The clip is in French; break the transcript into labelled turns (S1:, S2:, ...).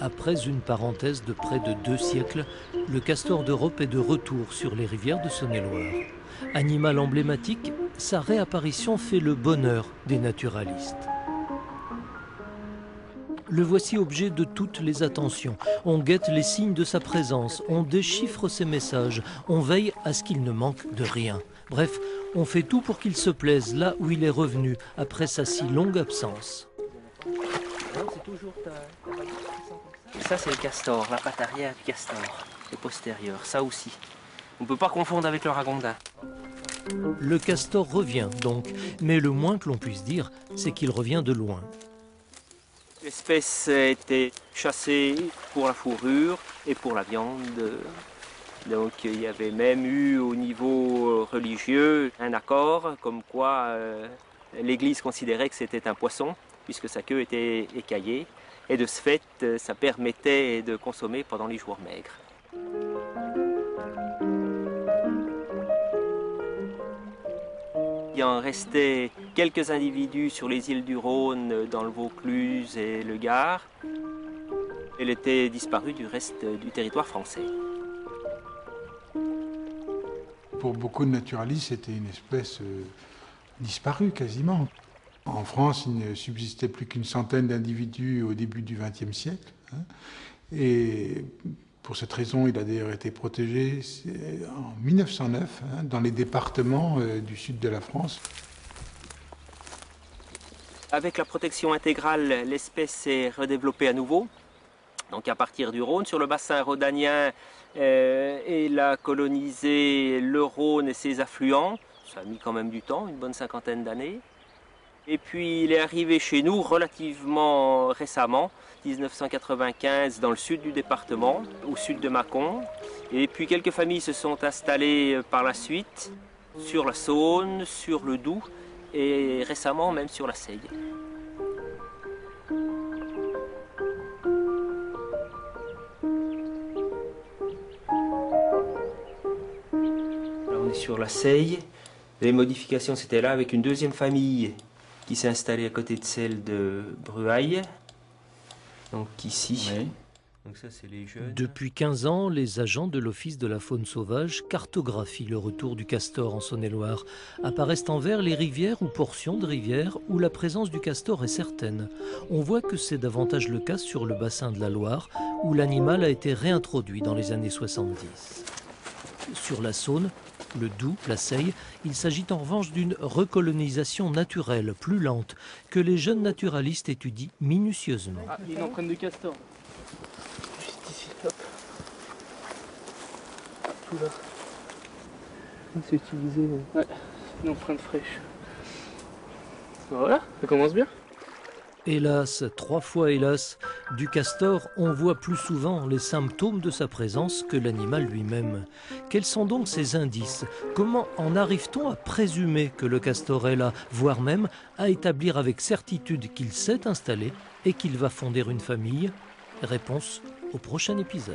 S1: Après une parenthèse de près de 2 siècles, le castor d'Europe est de retour sur les rivières de Saône-et-Loire. Animal emblématique, sa réapparition fait le bonheur des naturalistes. Le voici objet de toutes les attentions. On guette les signes de sa présence, on déchiffre ses messages, on veille à ce qu'il ne manque de rien. Bref, on fait tout pour qu'il se plaise là où il est revenu après sa si longue absence.
S2: Ça c'est le castor, la patte arrière du castor, et postérieure, ça aussi. On ne peut pas confondre avec le ragondin.
S1: Le castor revient donc, mais le moins que l'on puisse dire, c'est qu'il revient de loin.
S2: L'espèce a été chassée pour la fourrure et pour la viande. Donc il y avait même eu au niveau religieux un accord comme quoi l'Église considérait que c'était un poisson puisque sa queue était écaillée et de ce fait ça permettait de consommer pendant les jours maigres. Il en restait quelques individus sur les îles du Rhône, dans le Vaucluse et le Gard. Elle était disparue du reste du territoire français.
S3: Pour beaucoup de naturalistes, c'était une espèce disparue quasiment. En France, il ne subsistait plus qu'une centaine d'individus au début du XXe siècle. Et pour cette raison, il a d'ailleurs été protégé en 1909 dans les départements du sud de la France.
S2: Avec la protection intégrale, l'espèce s'est redéveloppée à nouveau. Donc à partir du Rhône, sur le bassin rhodanien, il a colonisé le Rhône et ses affluents. Ça a mis quand même du temps, une bonne 50aine d'années. Et puis il est arrivé chez nous relativement récemment, 1995, dans le sud du département, au sud de Mâcon. Et puis quelques familles se sont installées par la suite sur la Saône, sur le Doubs et récemment même sur la Seille. Là on est sur la Seille. Les modifications c'était là avec une deuxième famille qui s'est installée à côté de celle de Bruaille. Donc ici. Oui. Donc ça, c'est les jeunes.
S1: Depuis 15 ans, les agents de l'Office de la faune sauvage cartographient le retour du castor en Saône-et-Loire. Apparaissent en vert les rivières ou portions de rivières où la présence du castor est certaine. On voit que c'est davantage le cas sur le bassin de la Loire, où l'animal a été réintroduit dans les années 70. Sur la Saône, le Doubs, la Seille, il s'agit en revanche d'une recolonisation naturelle, plus lente, que les jeunes naturalistes étudient minutieusement.
S4: Ah, il y a une empreinte de castor. Juste ici, hop. Tout là. C'est utilisé. Ouais, une empreinte fraîche. Voilà, ça commence bien.
S1: Hélas, 3 fois hélas, du castor, on voit plus souvent les symptômes de sa présence que l'animal lui-même. Quels sont donc ces indices? Comment en arrive-t-on à présumer que le castor est là, voire même à établir avec certitude qu'il s'est installé et qu'il va fonder une famille? Réponse au prochain épisode.